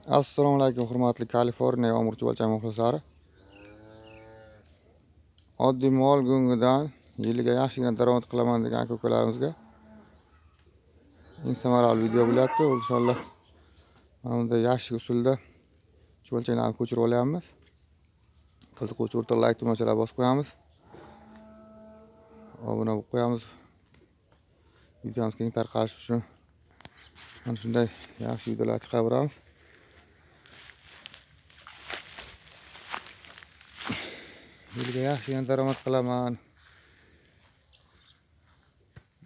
Assalomu alaykum hurmatli Kaliforniya yomg'ir chuvalchang muxlislari. Oddiy mol go'ngidan yiliga yaxshigina daromad qilaman degan aka-ukalarimizga eng samarali video bo'lyapti. Inshaalloh mana bunday yaxshi usulda chuvalchanglarni ko'chirib olyapmiz. Qiziquvchi o'rtoq like tugmachalarni bosib qo'yamiz. Obuna bo'lib qo'yamiz. Videomiz keng tarqalishi uchun mana shunday yaxshi videolar chiqaramiz. Yiliga yaxshigina daromad qilaman,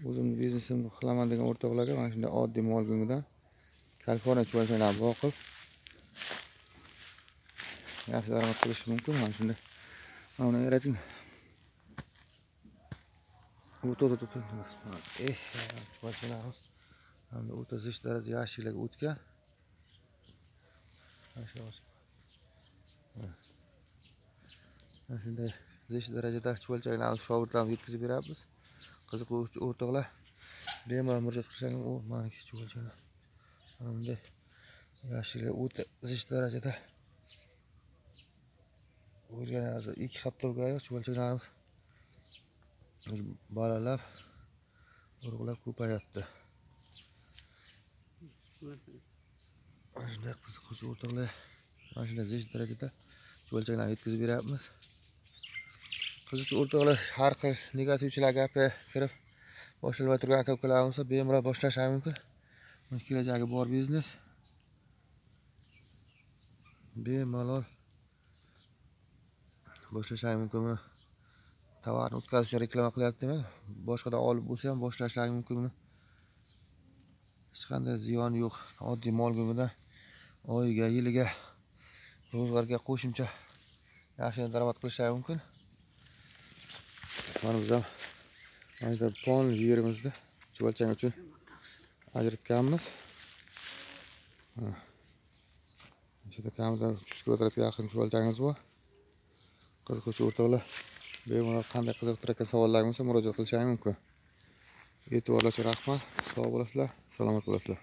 o'zimni biznesimni qilaman degan o'rtoqlarga mana shunday oddiy mol go'ngidan Kaliforniya chuvalchanglarni boqib yaxshi daromad qilish mumkin. Mana shunday mana yarating. Chuvalchanglarimiz hamda o'ta zich darajada yaxshiliklarga o'tgan. Mana shunday zich darajada chuvalchanglarni shogirdlarimiz yetkazib beryapmiz. Qiziquvchi o'rtoqlar bemalol murojaat qilishingiz mumkin. Mana chuvalchanglar mana bunday yaxshiliklar o'ta zich darajada o'rganadi. 2 haftaga chuvalchanglarimiz bolalab urug'lar ko'payapti. Mana shunday qiziquvchi o'rtoqlar mana shunday zich darajada chuvalchanglarni yetkazib beryapmiz. Qiziquvchi o'rtoqlar har xil negativchilar gapi kirib boshlanib turgan aka-ukalarimiz bo'lsa bemalol boshlashi mumkin. Mana kelajagi bor biznes. Bemalol boshlash mumkin. Tovarni o'tkazish uchun reklama qilyapti demak, boshqadan olib bo'lsa ham boshlashlari mumkin. Hech qanday ziyon yo'q. Oddiy mol go'ngidan oyiga, yiliga ro'zg'orga qo'shimcha yaxshi daromad qilishlari mumkin. Mana biz ham mana pon yerimizni chuvalchang uchun ajratganmiz. Shunda kamida 300 kvadratga yaqin chuvalchangimiz bor. Qiziquvchi o'rtoqlar bemalol qanday qiziqtiradigan savollaringiz bo'lsa murojaat qilishingiz mumkin. E'tiborlar uchun rahmat. Sog' bo'lasizlar, salomat bo'lasizlar.